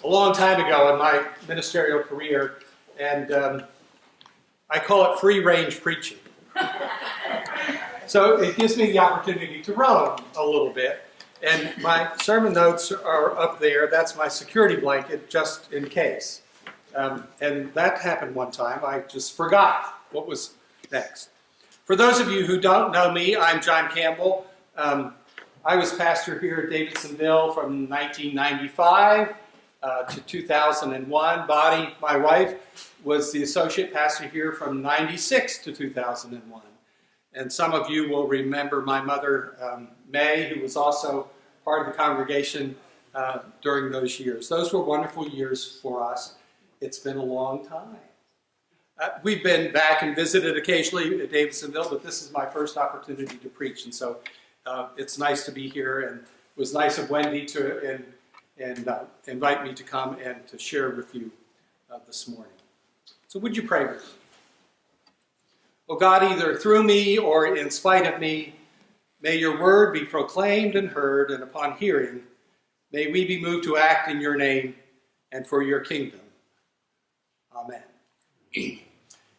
a long time ago in my ministerial career, and I call it free-range preaching. So it gives me the opportunity to roam a little bit, and my sermon notes are up there. That's my security blanket, just in case. And that happened one time. I just forgot what was next. For those of you who don't know me, I'm John Campbell. I was pastor here at Davidsonville from 1995 to 2001. Bonnie, my wife, was the associate pastor here from 96 to 2001. And some of you will remember my mother, May, who was also part of the congregation during those years. Those were wonderful years for us. It's been a long time. We've been back and visited occasionally at Davidsonville, but this is my first opportunity to preach, and so it's nice to be here, and it was nice of Wendy to invite me to come and to share with you this morning. So would you pray with me? Oh God, either through me or in spite of me, may your word be proclaimed and heard, and upon hearing, may we be moved to act in your name and for your kingdom. Amen.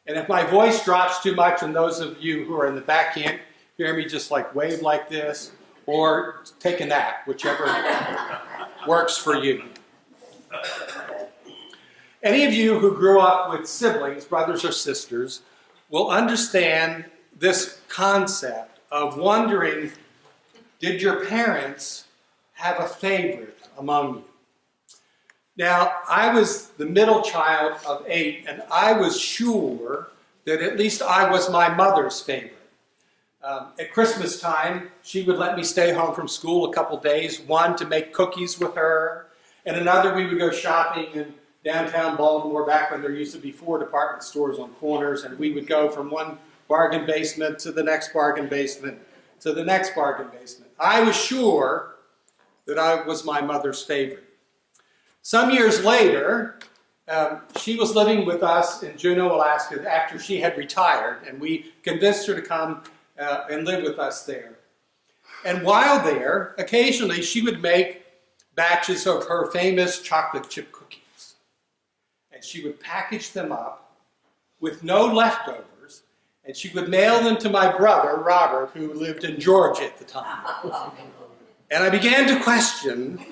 And if my voice drops too much, and those of you who are in the back can't hear me, just like wave like this or take a nap, whichever works for you. Any of you who grew up with siblings, brothers or sisters, will understand this concept of wondering, did your parents have a favorite among you? Now, I was the middle child of 8, and I was sure that at least I was my mother's favorite. At Christmas time, she would let me stay home from school a couple days, one to make cookies with her, and another we would go shopping in downtown Baltimore back when there used to be 4 department stores on corners, and we would go from one bargain basement to the next bargain basement to the next bargain basement. I was sure that I was my mother's favorite. Some years later, she was living with us in Juneau, Alaska after she had retired, and we convinced her to come and live with us there. And while there, occasionally she would make batches of her famous chocolate chip cookies. And she would package them up with no leftovers, and she would mail them to my brother, Robert, who lived in Georgia at the time. And I began to question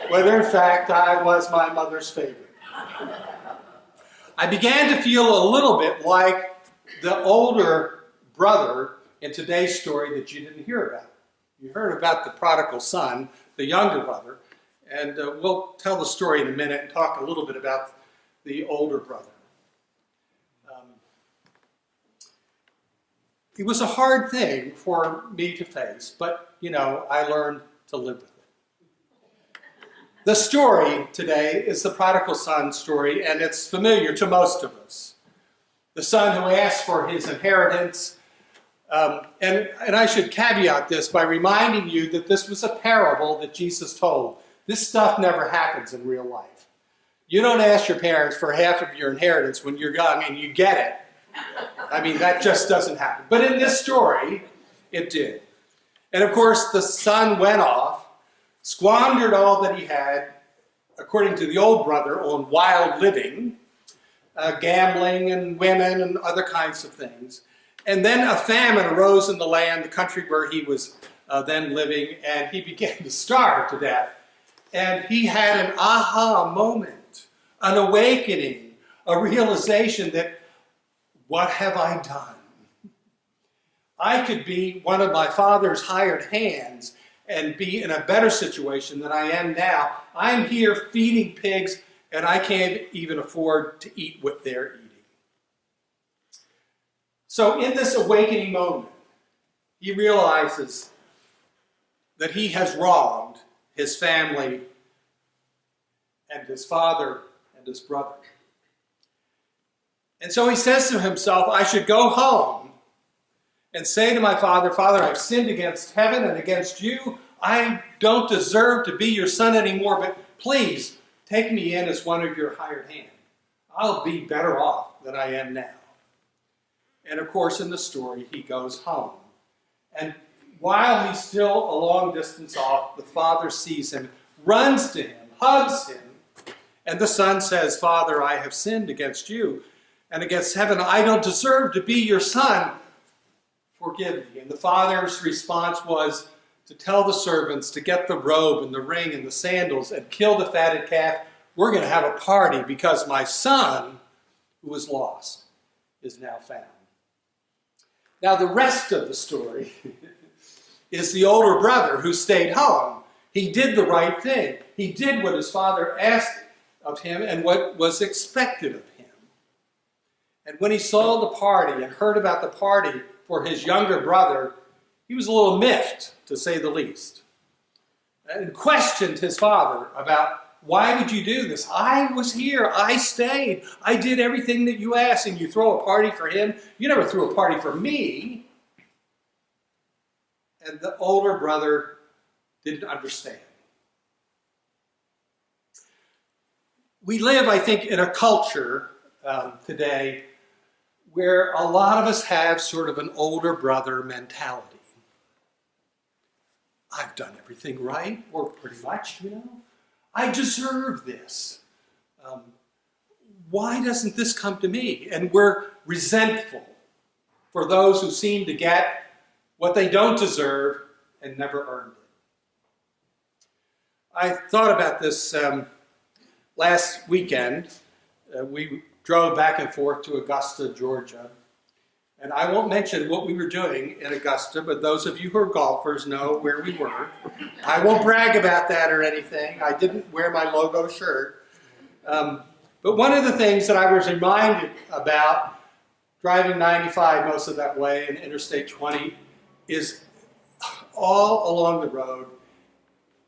whether, in fact, I was my mother's favorite. I began to feel a little bit like the older brother in today's story that you didn't hear about. You heard about the prodigal son, the younger brother, and we'll tell the story in a minute and talk a little bit about the older brother. It was a hard thing for me to face, but, I learned to live with it. The story today is the prodigal son story, and it's familiar to most of us. The son who asked for his inheritance. And I should caveat this by reminding you that this was a parable that Jesus told. This stuff never happens in real life. You don't ask your parents for half of your inheritance when you're young and you get it. I mean, that just doesn't happen. But in this story, it did. And of course, the son went off, squandered all that he had, according to the old brother, on wild living, gambling and women and other kinds of things. And then a famine arose in the land, the country where he was then living, and he began to starve to death. And he had an aha moment, an awakening, a realization that, what have I done? I could be one of my father's hired hands and be in a better situation than I am now. I'm here feeding pigs, and I can't even afford to eat what they're eating. So in this awakening moment, he realizes that he has wronged his family and his father and his brother. And so he says to himself, I should go home and say to my father, Father, I've sinned against heaven and against you. I don't deserve to be your son anymore, but please take me in as one of your hired hands. I'll be better off than I am now. And of course, in the story, he goes home. And while he's still a long distance off, the father sees him, runs to him, hugs him, And the son says, "Father, I have sinned against you and against heaven. I don't deserve to be your son. Forgive me." And the father's response was to tell the servants to get the robe and the ring and the sandals and kill the fatted calf. We're going to have a party because my son, who was lost, is now found. Now the rest of the story is the older brother who stayed home. He did the right thing. He did what his father asked of him and what was expected of him. And when he saw the party and heard about the party for his younger brother, he was a little miffed, to say the least, and questioned his father about, "Why would you do this? I was here. I stayed. I did everything that you asked, and you throw a party for him? You never threw a party for me." And the older brother didn't understand. We live, I think, in a culture today where a lot of us have sort of an older brother mentality. I've done everything right, or pretty much, I deserve this. Why doesn't this come to me? And we're resentful for those who seem to get what they don't deserve and never earned it. I thought about this last weekend. We drove back and forth to Augusta, Georgia. And I won't mention what we were doing in Augusta, but those of you who are golfers know where we were. I won't brag about that or anything. I didn't wear my logo shirt. But one of the things that I was reminded about driving 95 most of that way and Interstate 20 is all along the road.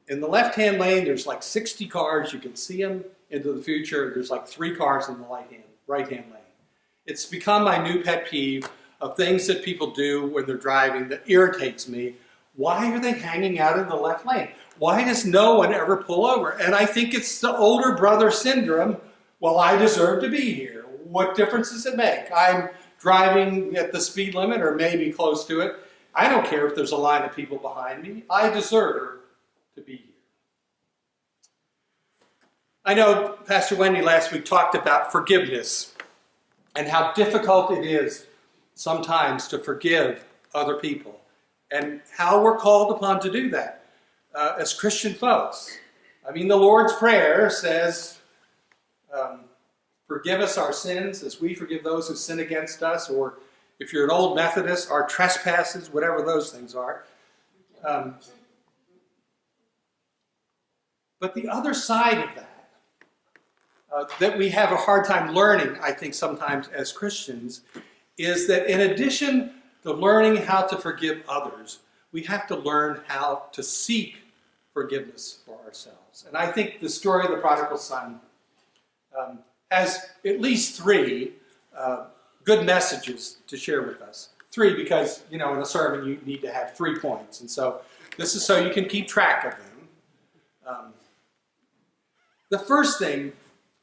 In the left-hand lane, there's like 60 cars. You can see them into the future. There's like 3 cars in the right-hand lane. It's become my new pet peeve of things that people do when they're driving that irritates me. Why are they hanging out in the left lane? Why does no one ever pull over? And I think it's the older brother syndrome. Well, I deserve to be here. What difference does it make? I'm driving at the speed limit or maybe close to it. I don't care if there's a line of people behind me. I deserve to be here. I know Pastor Wendy last week talked about forgiveness and how difficult it is sometimes to forgive other people, and how we're called upon to do that as Christian folks. I mean, the Lord's Prayer says, forgive us our sins as we forgive those who sin against us, or if you're an old Methodist, our trespasses, whatever those things are. But the other side of that we have a hard time learning, I think, sometimes as Christians, is that in addition to learning how to forgive others, we have to learn how to seek forgiveness for ourselves. And I think the story of the prodigal son has at least 3 good messages to share with us. 3 because, in a sermon you need to have 3 points. And so this is so you can keep track of them. The first thing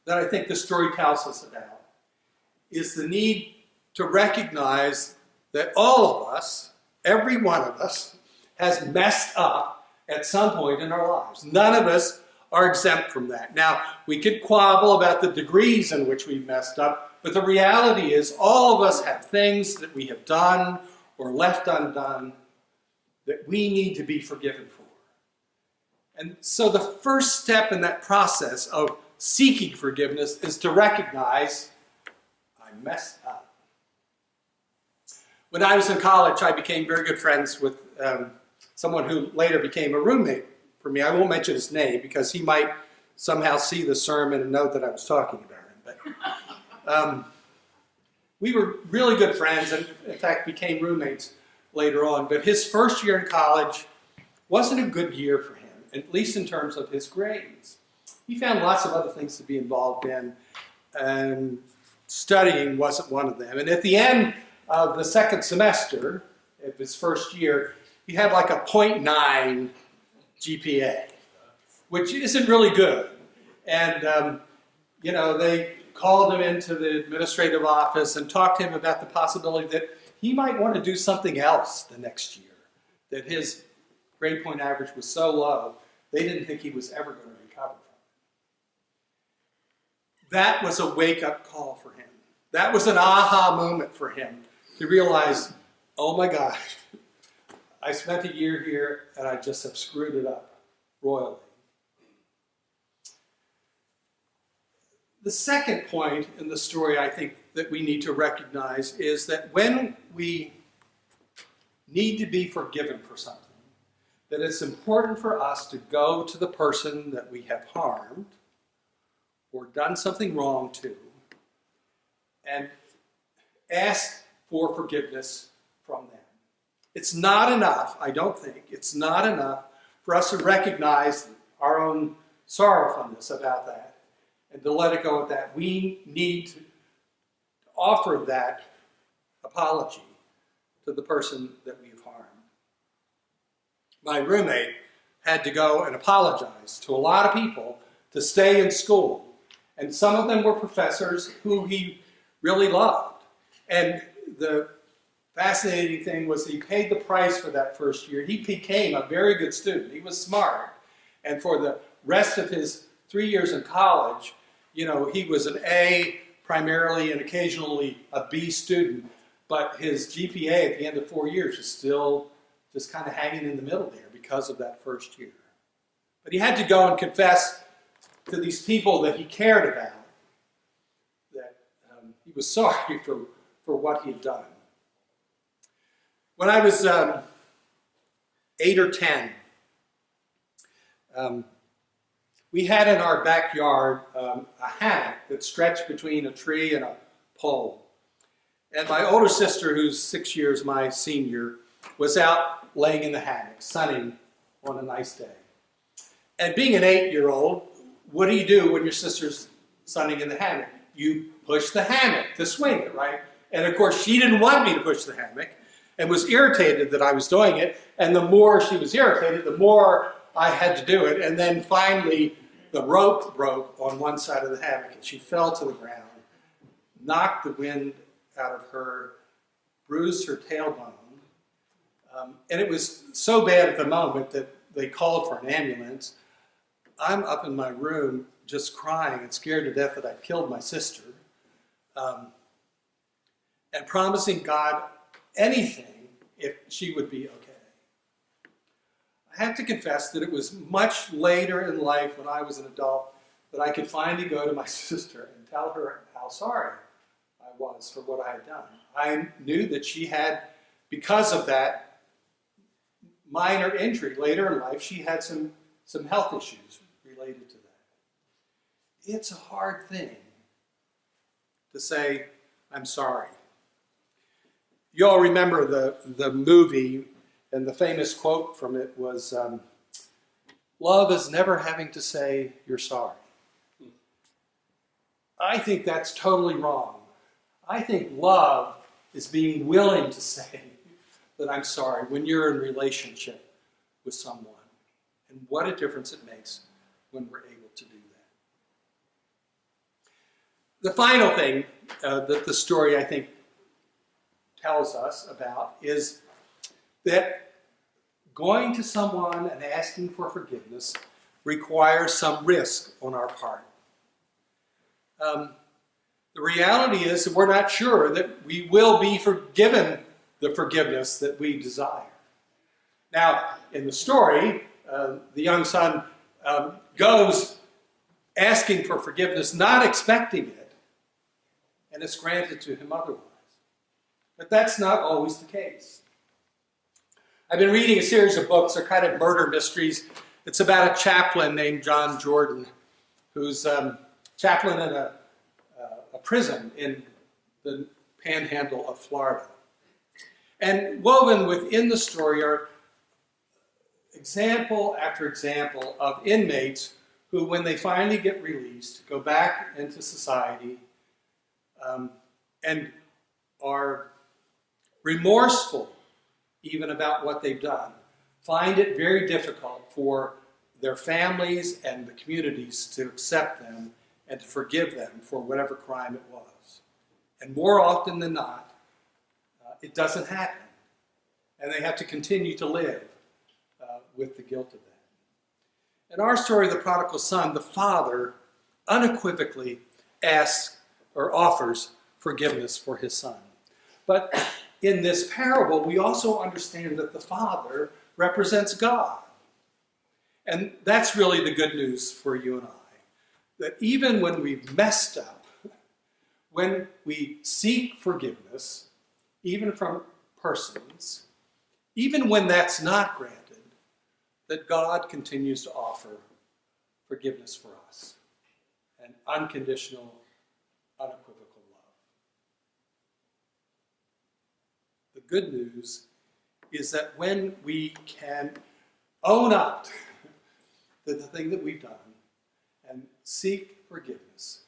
that I think the story tells us about is the need to recognize that all of us, every one of us, has messed up at some point in our lives. None of us are exempt from that. Now, we could quabble about the degrees in which we've messed up, but the reality is all of us have things that we have done or left undone that we need to be forgiven for. And so the first step in that process of seeking forgiveness is to recognize I messed up. When I was in college, I became very good friends with someone who later became a roommate for me. I won't mention his name because he might somehow see the sermon and know that I was talking about him. But we were really good friends and, in fact, became roommates later on. But his first year in college wasn't a good year for him, at least in terms of his grades. He found lots of other things to be involved in, and studying wasn't one of them. And at the end of the second semester of his first year, he had like a 0.9 GPA, which isn't really good. And, they called him into the administrative office and talked to him about the possibility that he might want to do something else the next year, that his grade point average was so low, they didn't think he was ever going to recover from that was a wake-up call for him. That was an aha moment for him to realize, oh my gosh, I spent a year here and I just have screwed it up royally. The second point in the story I think that we need to recognize is that when we need to be forgiven for something, that it's important for us to go to the person that we have harmed or done something wrong to and ask for forgiveness from them. It's not enough, I don't think, it's not enough for us to recognize our own sorrowfulness about that and to let it go at that. We need to offer that apology to the person that we've harmed. My roommate had to go and apologize to a lot of people to stay in school. And some of them were professors who he really loved. And the fascinating thing was he paid the price for that first year. He became a very good student. He was smart. And for the rest of his 3 years in college, he was an A primarily and occasionally a B student. But his GPA at the end of 4 years is still just kind of hanging in the middle there because of that first year. But he had to go and confess to these people that he cared about that he was sorry for what he had done. When I was 8 or 10, we had in our backyard a hammock that stretched between a tree and a pole. And my older sister, who's 6 years my senior, was out laying in the hammock, sunning on a nice day. And being an 8-year-old, what do you do when your sister's sunning in the hammock? You push the hammock to swing it, right? And of course, she didn't want me to push the hammock and was irritated that I was doing it. And the more she was irritated, the more I had to do it. And then finally, the rope broke on one side of the hammock and she fell to the ground, knocked the wind out of her, bruised her tailbone. And it was so bad at the moment that they called for an ambulance. I'm up in my room just crying and scared to death that I'd killed my sister. And promising God anything if she would be okay. I have to confess that it was much later in life when I was an adult that I could finally go to my sister and tell her how sorry I was for what I had done. I knew that she had, because of that minor injury later in life, she had some health issues related to that. It's a hard thing to say, I'm sorry. You all remember the movie, and the famous quote from it was, love is never having to say you're sorry. I think that's totally wrong. I think love is being willing to say that I'm sorry when you're in relationship with someone. And what a difference it makes when we're able to do that. The final thing that the story, I think, tells us about is that going to someone and asking for forgiveness requires some risk on our part. The reality is that we're not sure that we will be forgiven the forgiveness that we desire. Now, in the story, the young son goes asking for forgiveness, not expecting it, and it's granted to him otherwise. But that's not always the case. I've been reading a series of books, they're kind of murder mysteries. It's about a chaplain named John Jordan, who's chaplain in a prison in the panhandle of Florida. And woven within the story are example after example of inmates who, when they finally get released, go back into society and are remorseful even about what they've done, find it very difficult for their families and the communities to accept them and to forgive them for whatever crime it was. And more often than not, it doesn't happen. And they have to continue to live with the guilt of that. In our story, The Prodigal Son, the father unequivocally asks or offers forgiveness for his son. But in this parable, we also understand that the Father represents God. And that's really the good news for you and I. That even when we've messed up, when we seek forgiveness, even from persons, even when that's not granted, that God continues to offer forgiveness for us and unconditional, unequivocal love. The good news is that when we can own up to the thing that we've done and seek forgiveness,